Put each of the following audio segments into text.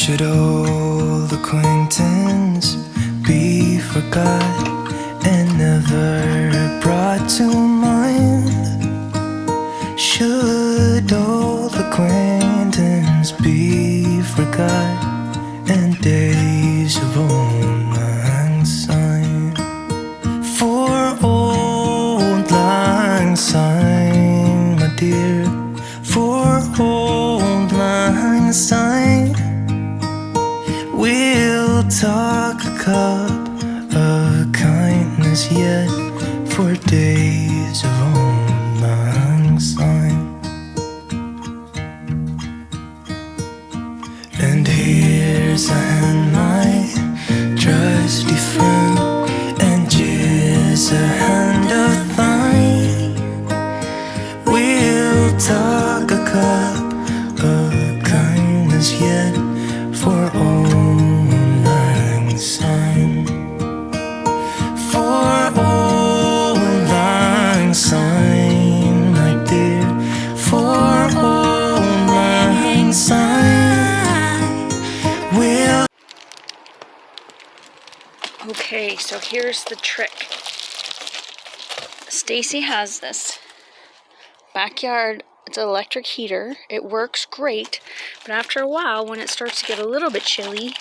Should old acquaintance be forgot and never brought to mind? Should old acquaintance be forgot and days of old lang syne? For old lang syne, my dear, for old lang syne, we'll talk a cup of kindness yet for days of old lang syne. And here's a hand, my trusty friend, and here's a hand of thine. We'll talk a cup of kindness yet for old lang syne. For old lang syne, my dear, for old lang syne. Okay, so here's the trick. Stacy has this backyard, it's an electric heater. It works great, but after a while, when it starts to get a little bit chilly,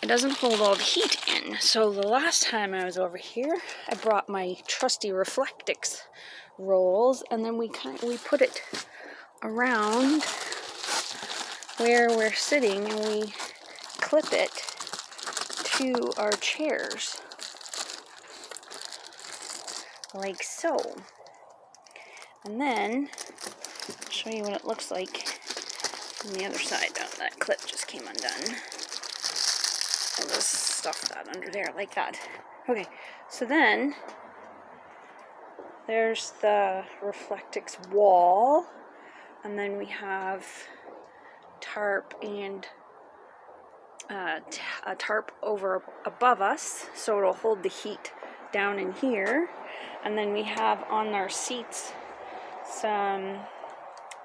it doesn't hold all the heat in. So the last time I was over here, I brought my trusty Reflectix rolls, and then we put it around where we're sitting, and we clip it to our chairs, like so. And then I'll show you what it looks like from the other side. Oh, that clip just came undone. I'll just stuff that under there like that. Okay, so then there's the Reflectix wall, and then we have tarp and a tarp over above us, so it'll hold the heat down in here. And then we have on our seats some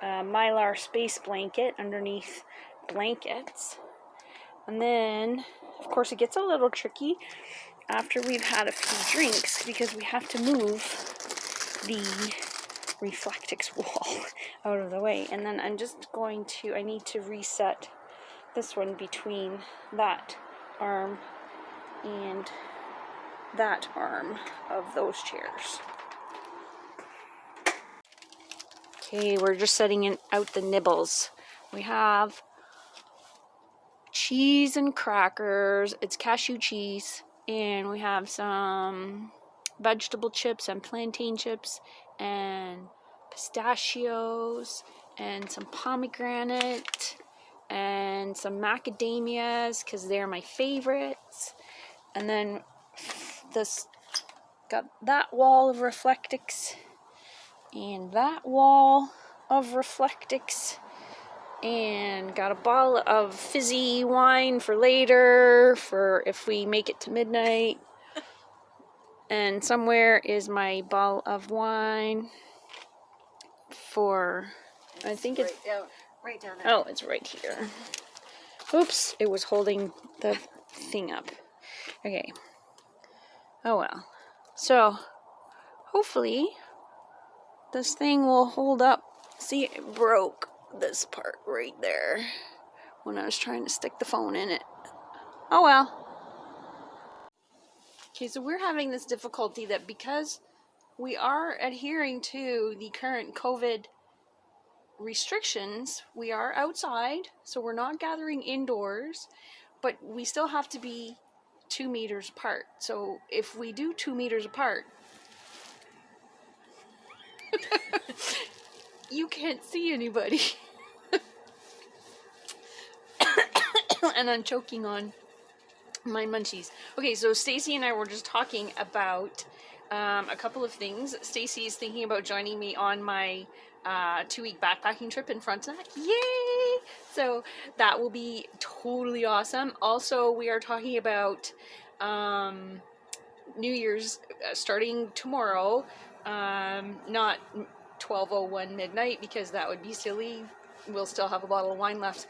Mylar space blanket underneath blankets. And then, of course, it gets a little tricky after we've had a few drinks because we have to move the Reflectix wall out of the way. And then I'm just going to, I need to reset this one between that arm and that arm of those chairs. Okay, we're just setting out the nibbles. We have cheese and crackers. It's cashew cheese. And we have some vegetable chips and plantain chips and pistachios and some pomegranate and some macadamias because they're my favorites. And then this got that wall of Reflectix and that wall of Reflectix, and got a bottle of fizzy wine for later, for if we make it to midnight. And somewhere is my bottle of wine for, I think it's right down there. Oh, it's right here. Oops, it was holding the thing up. Okay. Oh well. So, hopefully, this thing will hold up. See, it broke this part right there when I was trying to stick the phone in it. Oh well. Okay, so we're having this difficulty that because we are adhering to the current COVID restrictions, we are outside, so we're not gathering indoors, but we still have to be 2 meters apart. So if we do 2 meters apart, you can't see anybody. And I'm choking on my munchies. Okay, so Stacy and I were just talking about a couple of things. Stacy is thinking about joining me on my 2-week backpacking trip in Frontenac. Yay! So that will be totally awesome. Also, we are talking about New Year's starting tomorrow. Not 12:01 midnight because that would be silly. We'll still have a bottle of wine left.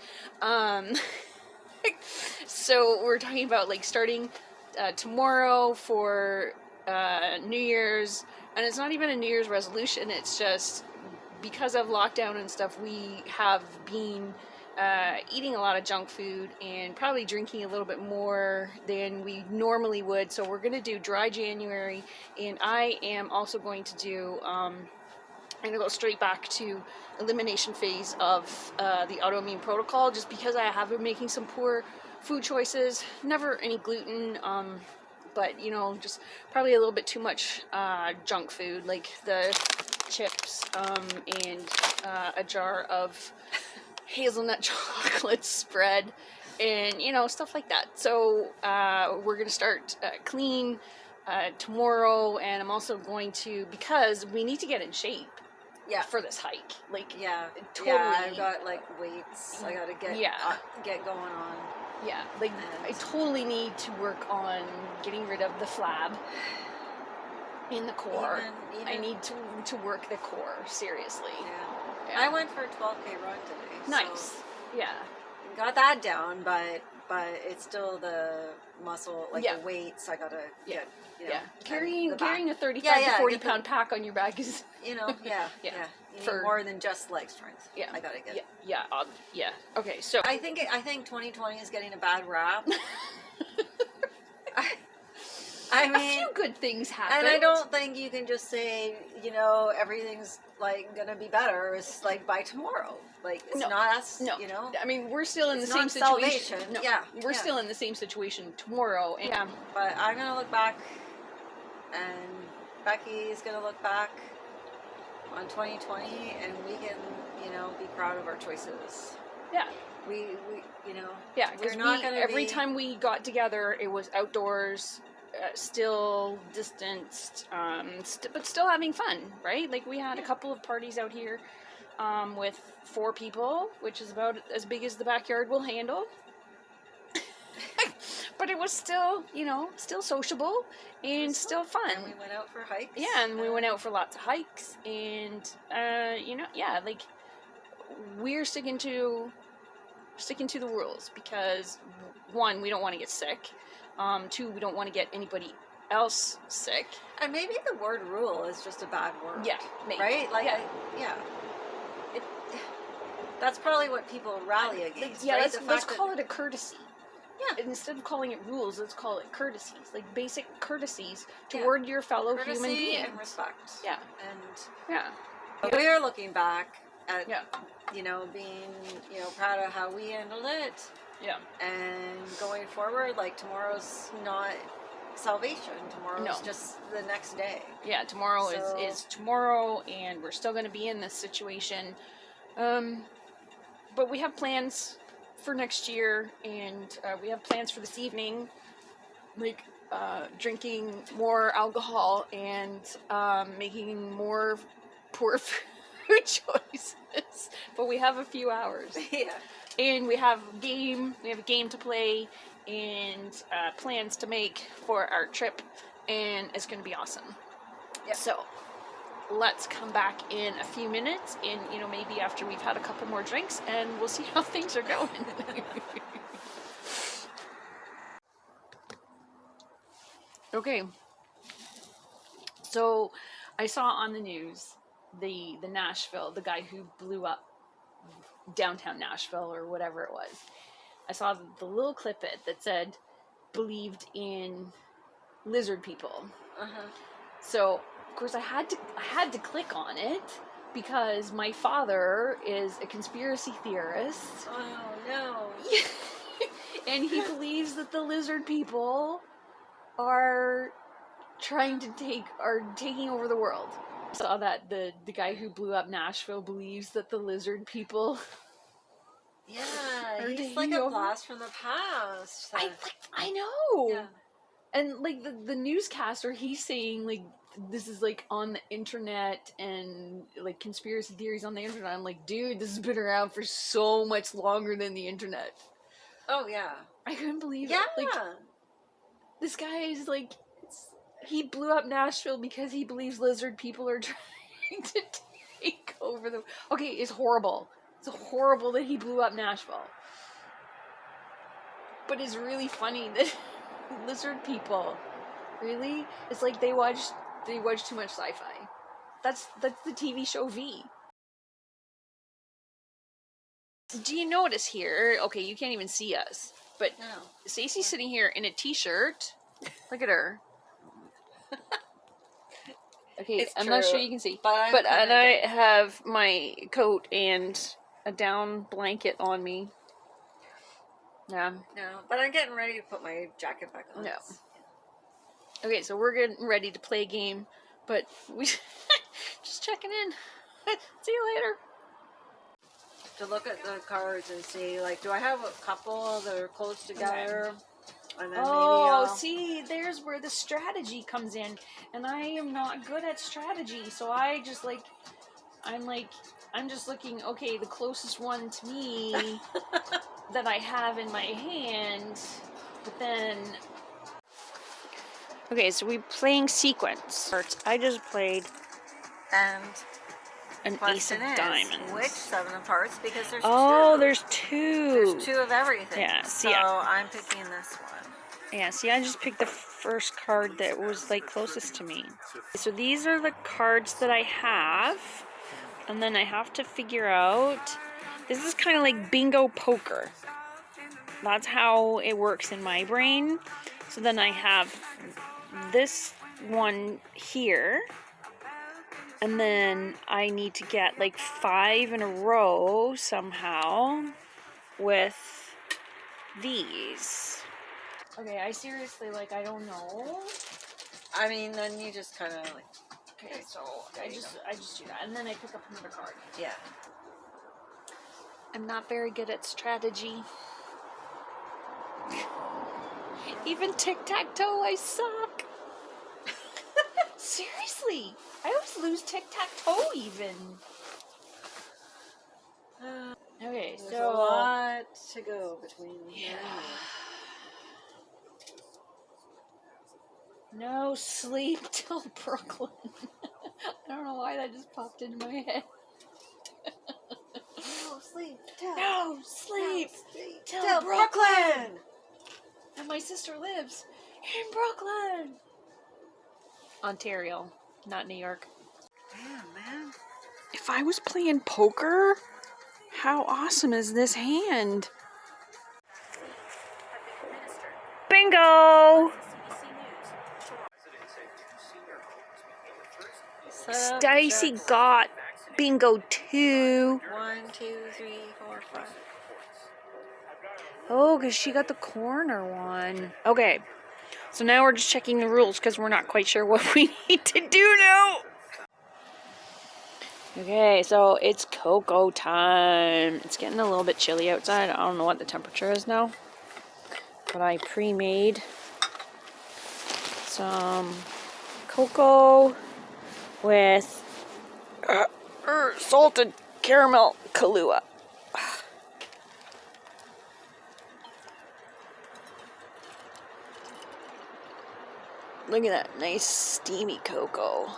So we're talking about like starting tomorrow for New Year's, and it's not even a New Year's resolution. It's just because of lockdown and stuff, we have been eating a lot of junk food and probably drinking a little bit more than we normally would. So we're going to do dry January, and I am also going to do I'm going to go straight back to elimination phase of the autoimmune protocol, just because I have been making some poor food choices. Never any gluten, but you know, just probably a little bit too much junk food, like the chips and a jar of hazelnut chocolate spread, and you know, stuff like that. So we're going to start clean tomorrow, and I'm also going to, because we need to get in shape. Yeah. For this hike, like totally. Yeah, I've got like weights. I gotta get going on. Yeah, like I totally need to work on getting rid of the flab in the core. Even I need to work the core seriously. Yeah. I went for a 12K run today. Nice. So yeah. Got that down, but it's still the muscle, like the weights. I gotta get. You know, carrying a 35 to 40 pound pack on your back is, you know, you need more than just leg strength. Yeah, I gotta get. Yeah. Okay, so I think 2020 is getting a bad rap. I mean, a few good things happened, and I don't think you can just say, you know, everything's like gonna be better. It's like by tomorrow. Like it's not us. No, you know. I mean, we're still in the same situation. No, we're still in the same situation tomorrow. And but I'm gonna look back. And Becky's going to look back on 2020, and we can, you know, be proud of our choices. Yeah. We you know. Yeah, because every time we got together, it was outdoors, still distanced, but still having fun, right? Like we had a couple of parties out here with 4 people, which is about as big as the backyard will handle. But it was still, you know, still sociable and still fun. And we went out for hikes. Yeah, and we went out for lots of hikes, and you know, like we're sticking to the rules because 1, we don't want to get sick. 2, we don't want to get anybody else sick. And maybe the word rule is just a bad word. Yeah, maybe. Right? Like, that's probably what people rally against. Yeah, right? Let's call it a courtesy. Yeah. Instead of calling it rules, let's call it courtesies, like basic courtesies toward your fellow human being. And respect. Yeah. And we are looking back at, you know, being, you know, proud of how we handled it. Yeah. And going forward, like tomorrow's not salvation. Tomorrow's just the next day. Yeah, tomorrow is tomorrow, and we're still going to be in this situation. But we have plans for next year, and we have plans for this evening, like drinking more alcohol and making more poor food choices. But we have a few hours. Yeah. And we have a game to play, and plans to make for our trip, and it's going to be awesome. Yep. So let's come back in a few minutes, and you know, maybe after we've had a couple more drinks, and we'll see how things are going. Okay, so I saw on the news the Nashville, the guy who blew up downtown Nashville or whatever it was. I saw the little clip that said believed in lizard people. So of course I had to click on it because my father is a conspiracy theorist. Oh no. And he believes that the lizard people are taking over the world. I saw that the guy who blew up Nashville believes that the lizard people he's like a blast from the past. I know. Yeah. And like the newscaster, he's saying like this is like on the internet and like conspiracy theories on the internet. I'm like, dude, this has been around for so much longer than the internet. Oh yeah. I couldn't believe it. Like, this guy is like, he blew up Nashville because he believes lizard people are trying to take over the... Okay, it's horrible. It's horrible that he blew up Nashville. but it's really funny that lizard people, really, it's like they watch too much sci-fi. That's the TV show V. Do you notice here? Okay, you can't even see us, but No. Stacy's sitting here in a t-shirt. Look at her. Okay, It's I'm not true, sure you can see, but and I have my coat and a down blanket on me. Yeah. No, but I'm getting ready to put my jacket back on. No. Okay, so we're getting ready to play a game, but we just checking in. See you later. To look at the cards and see, like, do I have a couple that are close together? And then maybe see, there's where the strategy comes in, and I am not good at strategy, so I'm just looking, okay, the closest one to me that I have in my hand, but then... Okay, so we're playing sequence. I just played and an ace of diamonds. Which 7 of hearts? Because there's two. There's two. There's 2 of everything. Yeah, so I'm picking this one. Yeah, see, I just picked the first card that was, like, closest to me. So these are the cards that I have, and then I have to figure out... This is kind of like bingo poker. That's how it works in my brain. So then I have this one here, and then I need to get, like, 5 in a row somehow with these. Okay, I seriously, like, I don't know. I mean, then you just kind of, like... Okay, so I just do that, and then I pick up another card. Yeah. I'm not very good at strategy. Even tic-tac-toe, I suck. Seriously, I always lose tic-tac-toe even. Okay, There's so... a lot to go between here and there. No sleep till Brooklyn. I don't know why that just popped into my head. No sleep till... No sleep till Brooklyn! And my sister lives in Brooklyn. Ontario, not New York. Damn, man. If I was playing poker, how awesome is this hand? Bingo! Stacy got bingo 2. 1, 2, 3, 4, 5. Oh, because she got the corner one. Okay, so now we're just checking the rules because we're not quite sure what we need to do now. Okay, so it's cocoa time. It's getting a little bit chilly outside. I don't know what the temperature is now, but I pre-made some cocoa with salted caramel Kahlua. Look at that nice steamy cocoa.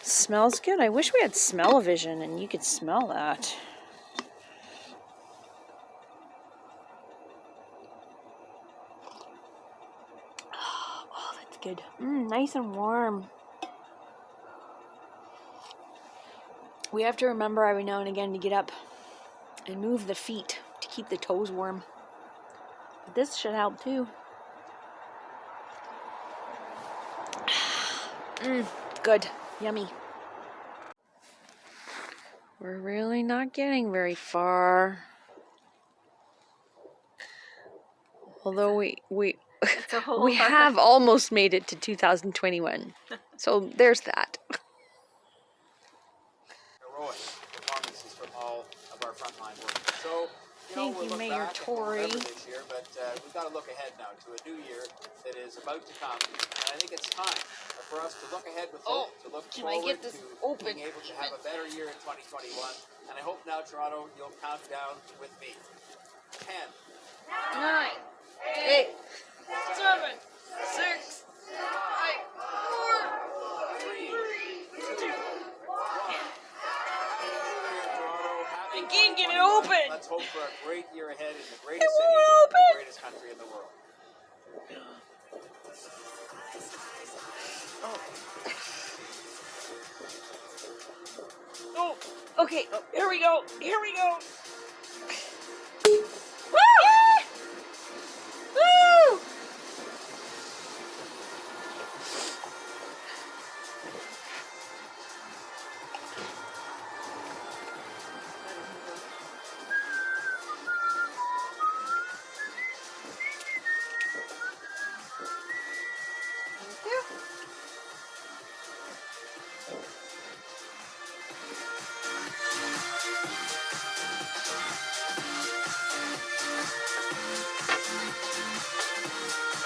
Smells good. I wish we had smell-o-vision and you could smell that. Oh, that's good. Nice and warm. We have to remember every now and again to get up and move the feet to keep the toes warm. But this should help too. Good. Yummy. We're really not getting very far. Although we have almost made it to 2021. So there's that. Heroic performances from all of our frontline workers. So, Thank we'll you, look Mayor back and Tory. remember this year, but we've got to look ahead now to a new year that is about to come. And I think it's time for us to look ahead with hope, to look forward to being able to have a better year in 2021. And I hope now, Toronto, you'll count down with me. 10, 9, 8, 7, 6, 5, 4, 3, 2, 1. Happy New Year, Toronto. Happy can't get it open. Let's hope for a great year ahead in the greatest city, the greatest country in the world. Oh, okay. Here we go. Here we go. Woo! Woo!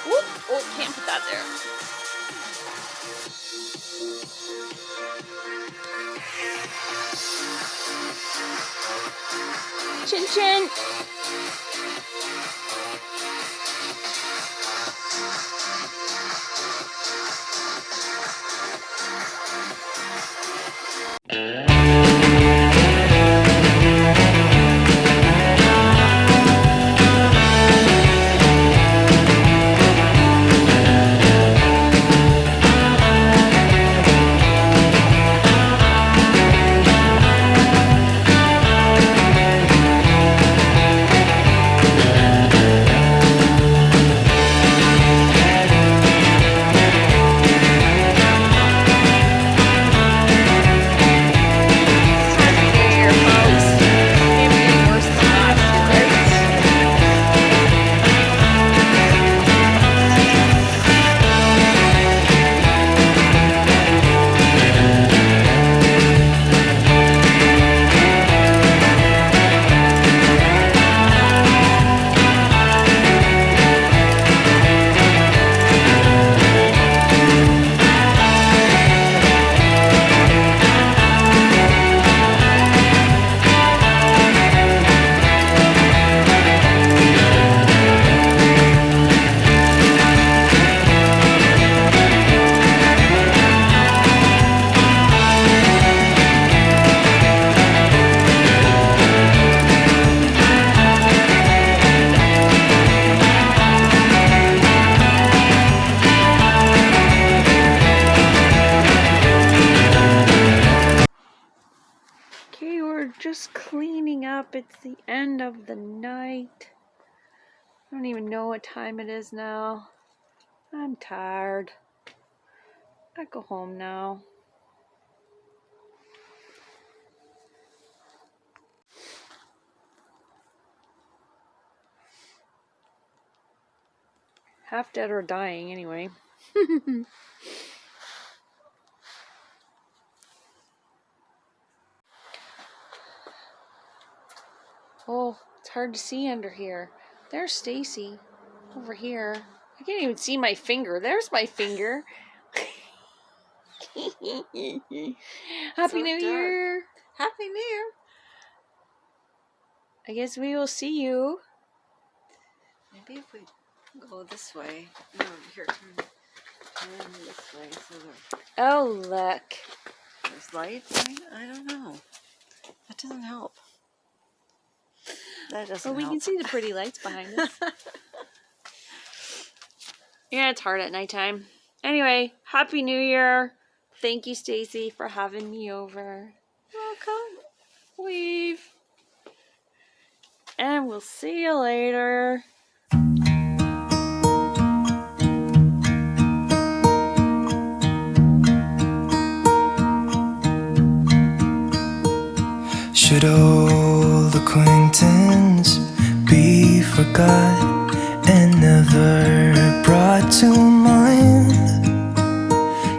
Whoop. Oh, can't put that there. Chin chin. Okay, we're just cleaning up. It's the end of the night. I don't even know what time it is now. I'm tired. I go home now. Half dead or dying anyway. Oh, it's hard to see under here. There's Stacy over here. I can't even see my finger. There's my finger. Happy New Year. Happy New Year. I guess we will see you. Maybe if we go this way. No, here, turn this way. So Oh, look. there's lights. I don't know. That doesn't help. That doesn't Well, we help. can see the pretty lights behind us. Yeah, it's hard at nighttime. Anyway, Happy New Year. Thank you, Stacy, for having me over. Welcome. Leave. And we'll see you later. Should old acquaintance be forgot and never brought to mind?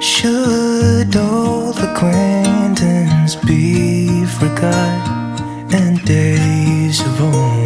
Should old acquaintance be forgot and days of old